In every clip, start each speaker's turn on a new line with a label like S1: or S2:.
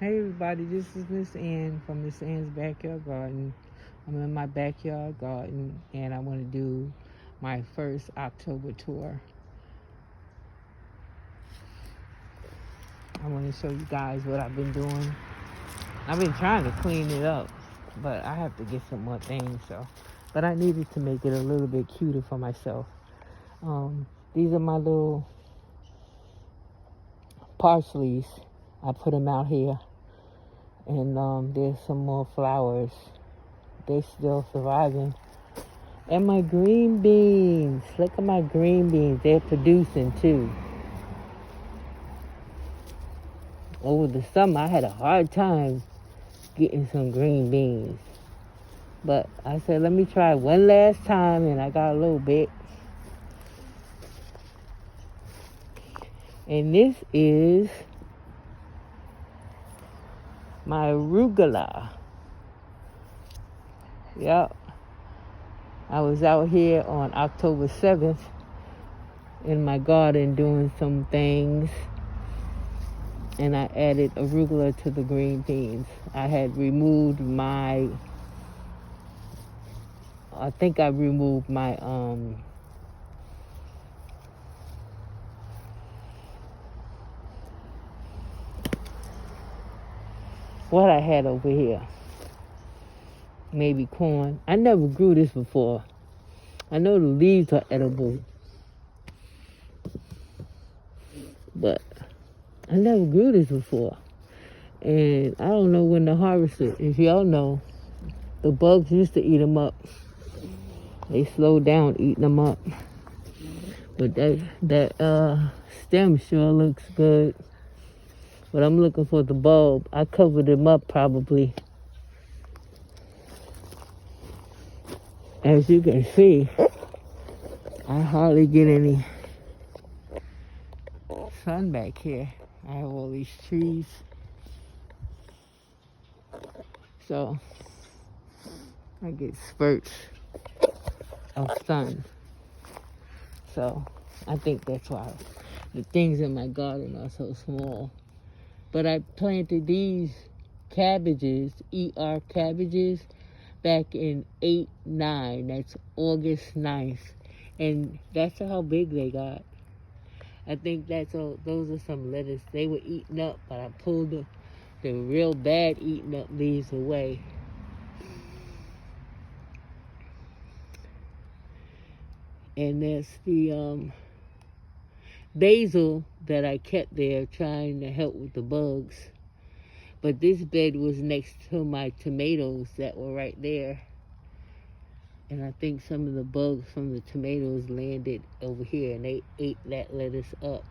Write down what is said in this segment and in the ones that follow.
S1: Hey everybody, this is Miss Ann from Miss Ann's Backyard Garden. I'm in my backyard garden and I want to do my first October tour. I want to show you guys what I've been doing. I've been trying to clean it up, but I have to get some more things. But I needed to make it a little bit cuter for myself. These are my little parsleys. I put them out here. And there's some more flowers. They're still surviving. And my green beans. Look at my green beans. They're producing too. Over the summer, I had a hard time getting some green beans. But I said, let me try one last time, and I got a little bit. And this is my arugula. Yep. I was out here on October 7th in my garden doing some things, and I added arugula to the green beans. I had removed my, what I had over here. Maybe corn. I never grew this before. I know the leaves are edible, but I never grew this before. And I don't know when to harvest it. If y'all know, the bugs used to eat them up. They slowed down eating them up. But that stem sure looks good. But I'm looking for the bulb. I covered them up probably. As you can see, I hardly get any sun back here. I have all these trees. So I get spurts of sun. So I think that's why the things in my garden are so small. But I planted these cabbages, ER cabbages, back in 8/9. That's August 9th. And that's how big they got. I think those are some lettuce. They were eaten up, but I pulled the real bad eaten up leaves away. And that's the basil that I kept there trying to help with the bugs. But this bed was next to my tomatoes that were right there. And I think some of the bugs from the tomatoes landed over here and they ate that lettuce up.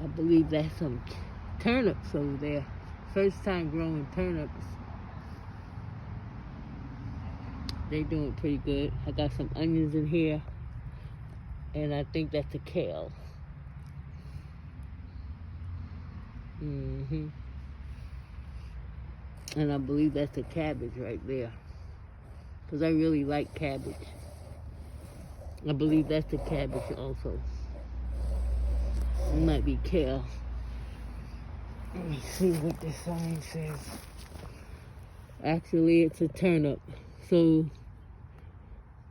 S1: I believe that's some turnips over there. First time growing turnips. They doing pretty good. I got some onions in here. And I think that's a kale. And I believe that's a cabbage right there. Because I really like cabbage. I believe that's a cabbage also. It might be kale. Let me see what this sign says. Actually, it's a turnip. So,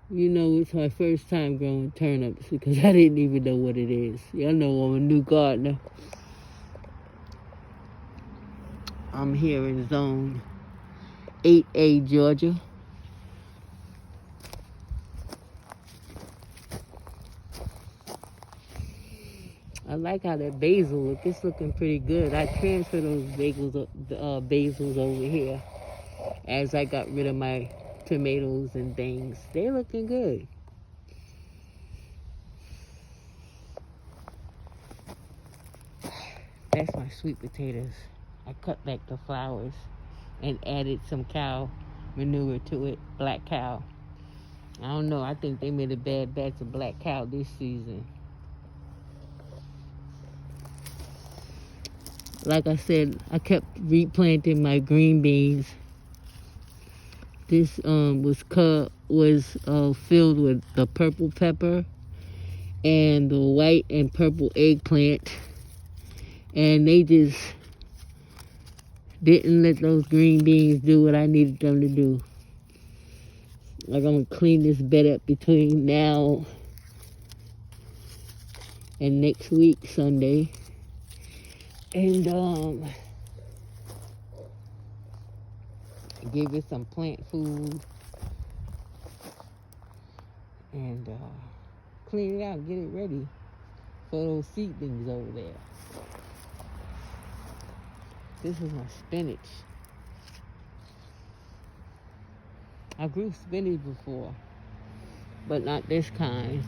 S1: you know, it's my first time growing turnips because I didn't even know what it is. Y'all know I'm a new gardener. I'm here in zone 8A, Georgia. I like how that basil look. It's looking pretty good. I transferred those basils over here as I got rid of my tomatoes and things. They're looking good. That's my sweet potatoes. I cut back the flowers and added some cow manure to it, black cow. I don't know, I think they made a bad batch of black cow this season. Like I said, I kept replanting my green beans. This was filled with the purple pepper and the white and purple eggplant, and they just didn't let those green beans do what I needed them to do. Like, I'm gonna clean this bed up between now and next week, Sunday. And give it some plant food. And clean it out, get it ready for those seedlings over there. This is my spinach. I grew spinach before, but not this kind.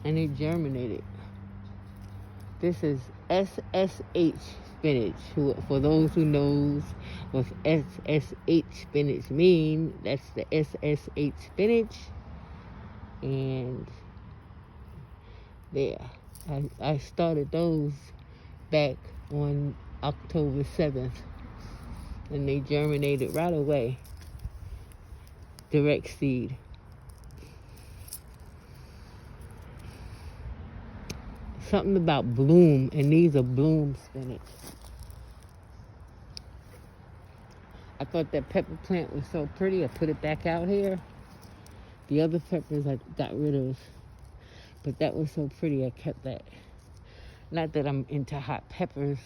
S1: And it germinated. This is SSH spinach. For those who knows what SSH spinach mean, that's the SSH spinach. And there, I started those back on October 7th, and they germinated right away. Direct seed. Something about bloom, and these are bloom spinach. I thought that pepper plant was so pretty, I put it back out here. The other peppers I got rid of, but that was so pretty, I kept that. Not that I'm into hot peppers,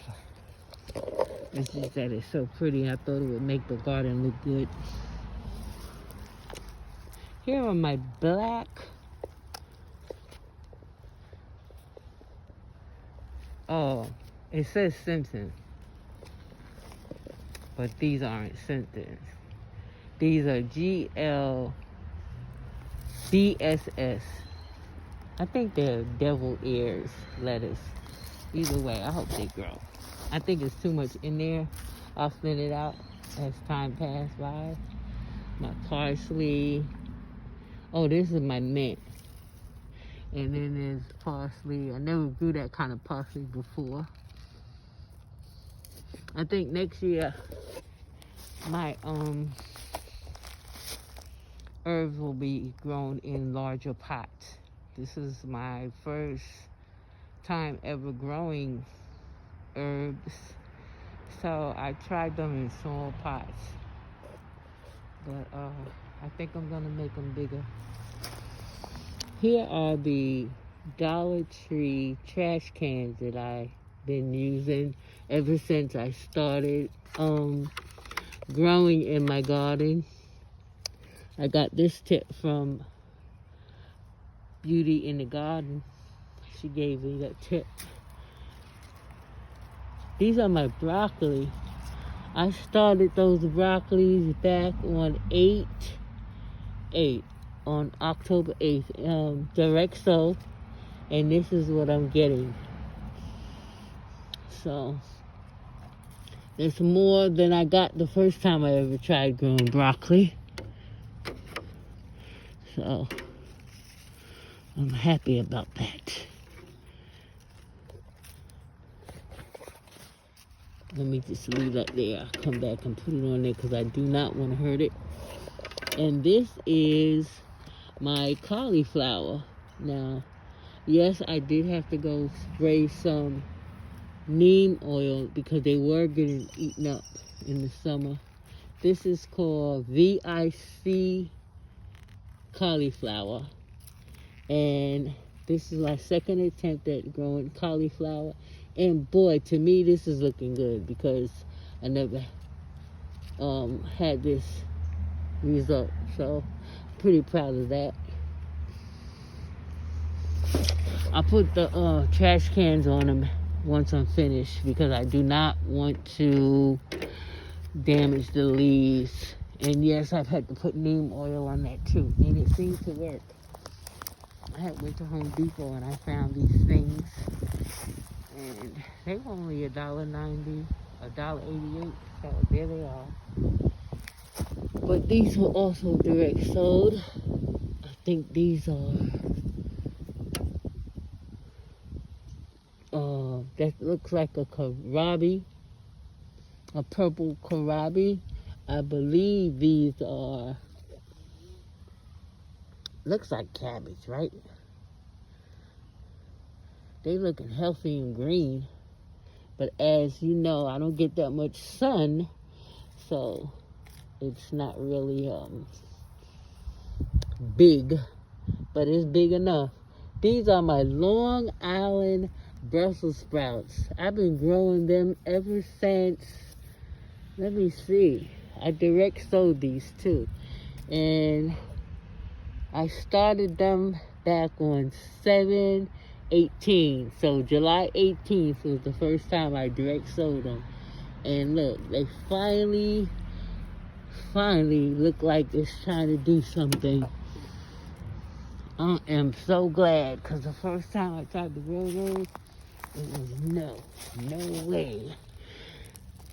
S1: it's just that it's so pretty. I thought it would make the garden look good. Here are my black it says Simpson, but these aren't Simpsons. These are GLBSS. I think they're devil ears lettuce. Either way, I hope they grow. I think it's too much in there. I'll thin it out as time passes by. My parsley. Oh, this is my mint. And then there's parsley. I never grew that kind of parsley before. I think next year my herbs will be grown in larger pots. This is my first time ever growing herbs, so I tried them in small pots, but I think I'm gonna make them bigger. Here are the Dollar Tree trash cans that I've been using ever since I started growing in my garden. I got this tip from Beauty in the Garden. She gave me that tip. These are my broccoli. I started those broccolis back on on October 8th, direct sow, and this is what I'm getting. So there's more than I got the first time I ever tried growing broccoli. So I'm happy about that. Let me just leave that there. I'll come back and put it on there because I do not want to hurt it. And this is my cauliflower. Now, yes, I did have to go spray some neem oil because they were getting eaten up in the summer. This is called VIC cauliflower. And this is my second attempt at growing cauliflower. And boy, to me, this is looking good because I never had this result. So, pretty proud of that. I put the trash cans on them once I'm finished because I do not want to damage the leaves. And yes, I've had to put neem oil on that too, and it seems to work. I had went to Home Depot and I found these things, and they were only $1.90, $1.88, so there they are. But these were also direct sold. I think these are, that looks like a kohlrabi, a purple kohlrabi. I believe these are, looks like cabbage, right? they looking healthy and green. But as you know, I don't get that much sun, so it's not really big, but it's big enough. These are my Long Island Brussels sprouts. I've been growing them ever since, let me see, I direct sowed these too. And I started them back on 7/18. So July 18th was the first time I direct sowed them. And look, they finally look like it's trying to do something. I am so glad, because the first time I tried to grow those, it was no way.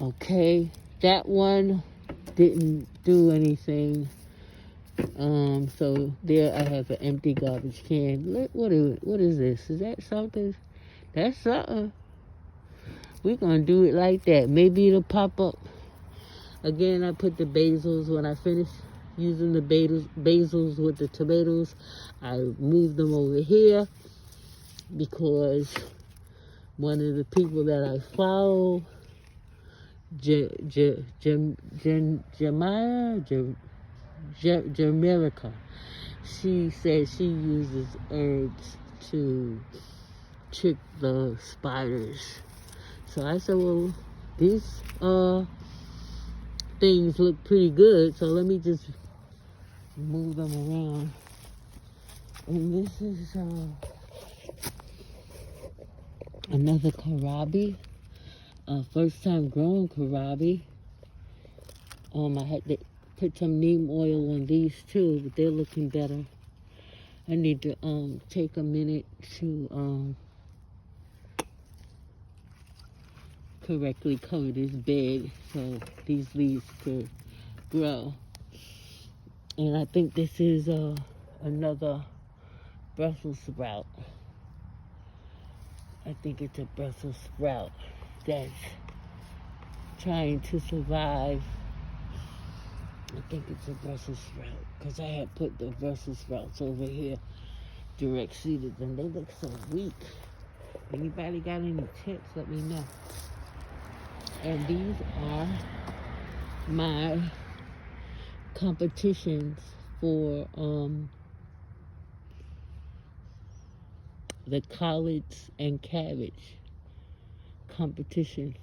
S1: Okay, that one didn't do anything. So there I have an empty garbage can. Look, what is this? Is that something? That's something. We're gonna do it like that. Maybe it'll pop up. Again, I put the basils when I finish using the basils with the tomatoes. I moved them over here because one of the people that I follow, Jamaica, she said she uses herbs to trick the spiders. So I said, well, these things look pretty good, so let me just move them around. And this is another kohlrabi, first time growing kohlrabi. I had to put some neem oil on these too, but they're looking better. I need to take a minute to correctly cover this bed so these leaves could grow. And I think this is another Brussels sprout. I think it's a Brussels sprout that's trying to survive. I think it's a Brussels sprout, because I had put the Brussels sprouts over here, direct seeded them. They look so weak. Anybody got any tips, let me know. And these are my competitions for the collards and cabbage competition.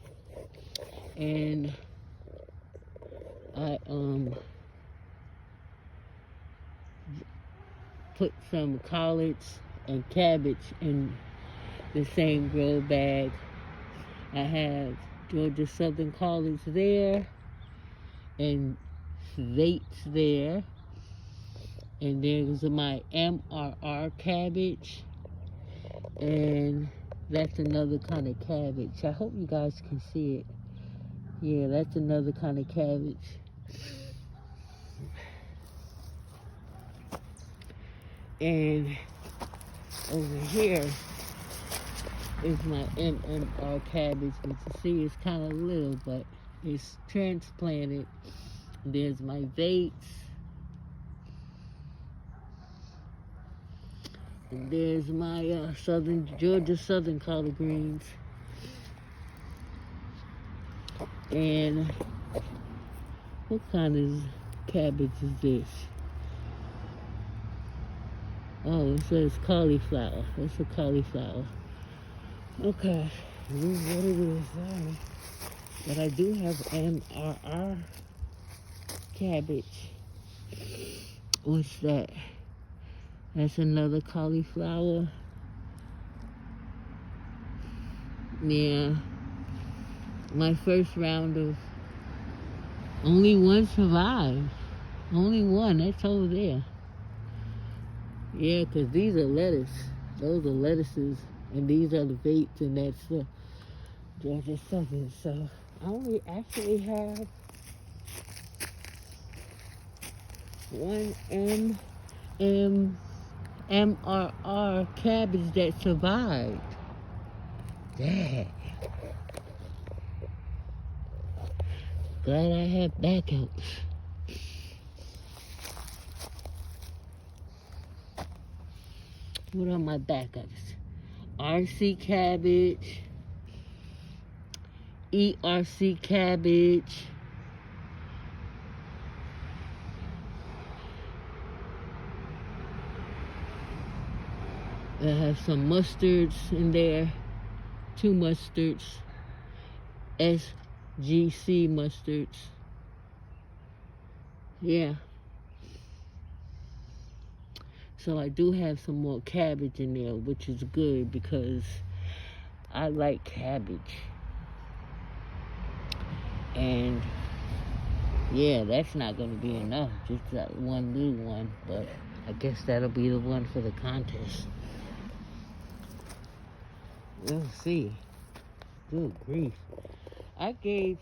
S1: And I put some collards and cabbage in the same grow bag. I have Georgia Southern collards there and dates there, and there's my MRR cabbage, and that's another kind of cabbage. I hope you guys can see it. Yeah, that's another kind of cabbage. And over here is my MMR cabbage, which you see is kind of little, but it's transplanted. There's my vates. And there's my Georgia Southern collard greens. And what kind of cabbage is this? Oh, it says cauliflower. It's a cauliflower. Okay, this is what it is. But I do have MRR cabbage. What's that? That's another cauliflower. Yeah. My first round of, only one survived. Only one, that's over there. Yeah, because these are lettuce. Those are lettuces, and these are the vates, and that's the Georgia Southern. So I only actually have one MRR cabbage that survived. Dang. Glad I have backups. What are my backups? RC cabbage, ERC cabbage, I have some mustards in there, 2 mustards, SGC mustards. Yeah. So I do have some more cabbage in there, which is good because I like cabbage. And yeah, that's not going to be enough, just that one little one, but I guess that'll be the one for the contest. We'll see. Good grief. I gave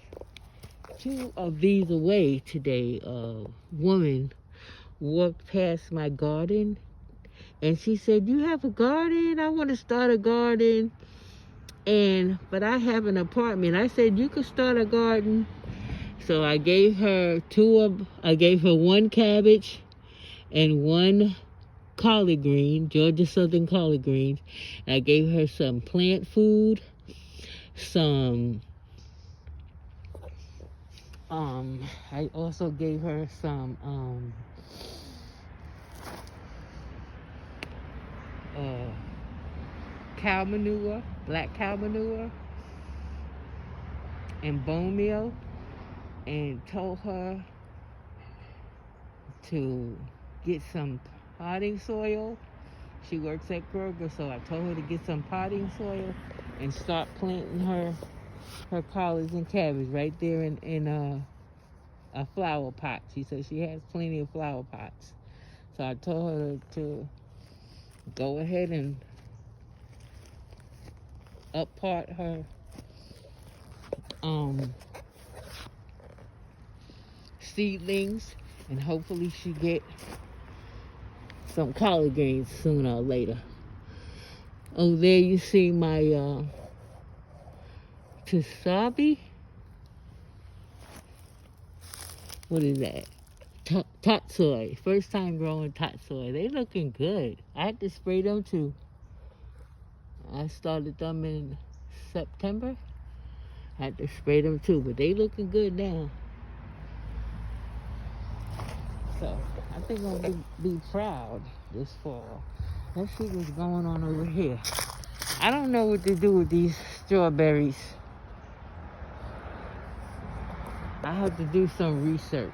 S1: 2 of these away today. A woman walked past my garden and she said, "You have a garden? I want to start a garden. But I have an apartment." I said, "You could start a garden." So I gave her 1 cabbage and 1 collard green, Georgia Southern collard greens. And I gave her some plant food, some, I also gave her some, cow manure, black cow manure, and bone meal, and told her to get some potting soil. She works at Kroger, so I told her to get some potting soil and start planting her collards and cabbage right there in a flower pot. She said she has plenty of flower pots. So I told her to go ahead and uppart her seedlings, and hopefully she get some collard greens sooner or later. Oh, there you see my tasabi. What is that? Tatsoi. First time growing tatsoi. They looking good. I had to spray them too. I started them in September. I had to spray them too, but they looking good now. So I think I'll be proud this fall. Let's see what's going on over here. I don't know what to do with these strawberries. I have to do some research.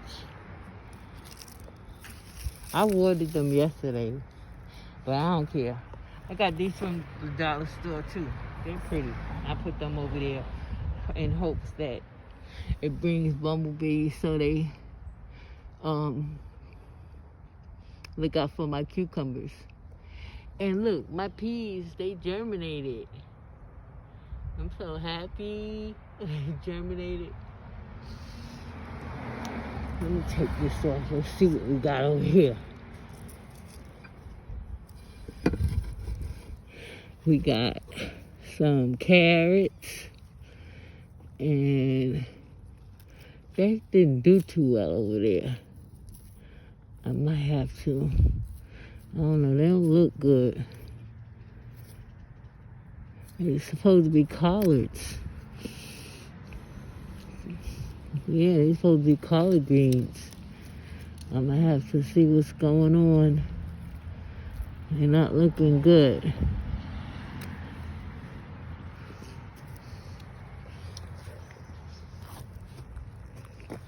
S1: I watered them yesterday, but I don't care. I got these from the dollar store too. They're pretty. I put them over there in hopes that it brings bumblebees so they look out for my cucumbers. And look, my peas, they germinated. I'm so happy they germinated. Let me take this off. Let's see what we got over here. We got some carrots, and that didn't do too well over there. I might have to. I don't know, they don't look good. They're supposed to be collards. Yeah, they're supposed to be collard greens. I'm gonna have to see what's going on. They're not looking good.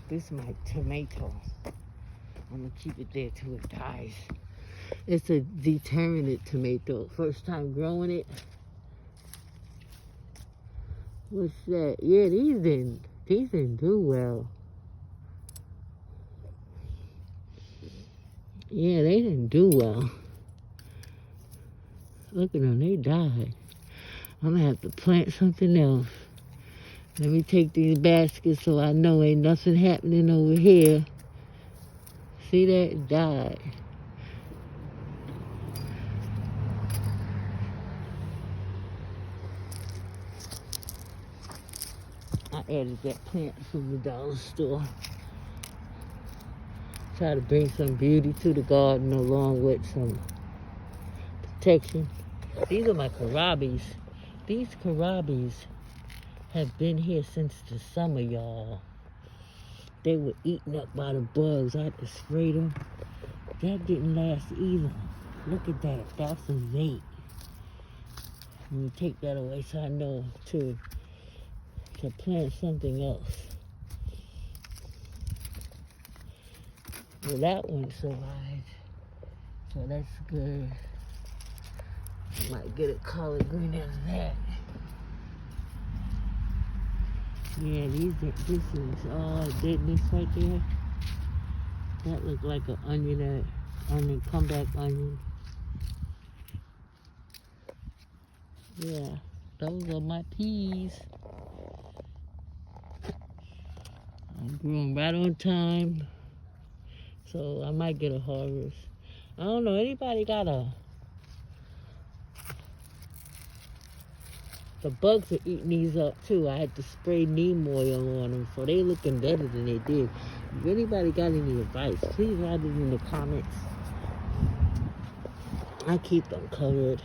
S1: This is my tomato. I'm gonna keep it there till it dies. It's a determinate tomato. First time growing it. What's that? Yeah, these didn't do well. Yeah, they didn't do well. Look at them, they died. I'm gonna have to plant something else. Let me take these baskets so I know ain't nothing happening over here. See that? It died. I added that plant from the dollar store. Try to bring some beauty to the garden along with some protection. These are my Karabis. These Karabis have been here since the summer, y'all. They were eaten up by the bugs. I had to spray them. That didn't last either. Look at that. That's a vape. Let me take that away so I know to plant something else. Well, that one survived. So that's good. Might get a collard green out of that. Yeah, this is all deadness right there. That looked like an onion, comeback onion. Yeah, those are my peas. I grew them right on time. So I might get a harvest. I don't know, anybody got the bugs are eating these up too. I had to spray neem oil on them, so they looking better than they did. If anybody got any advice, please write it in the comments. I keep them covered.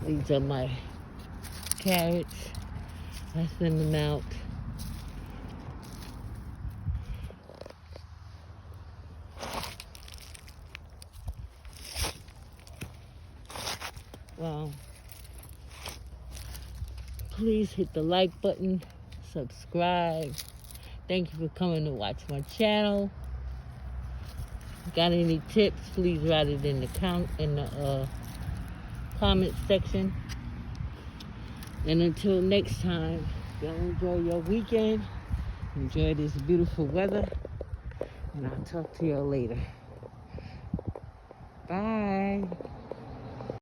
S1: These are my carrots. I send them out. Well, please hit the like button, subscribe. Thank you for coming to watch my channel. Got any tips? Please write it in the comment section. And until next time, y'all enjoy your weekend. Enjoy this beautiful weather. And I'll talk to y'all later. Bye.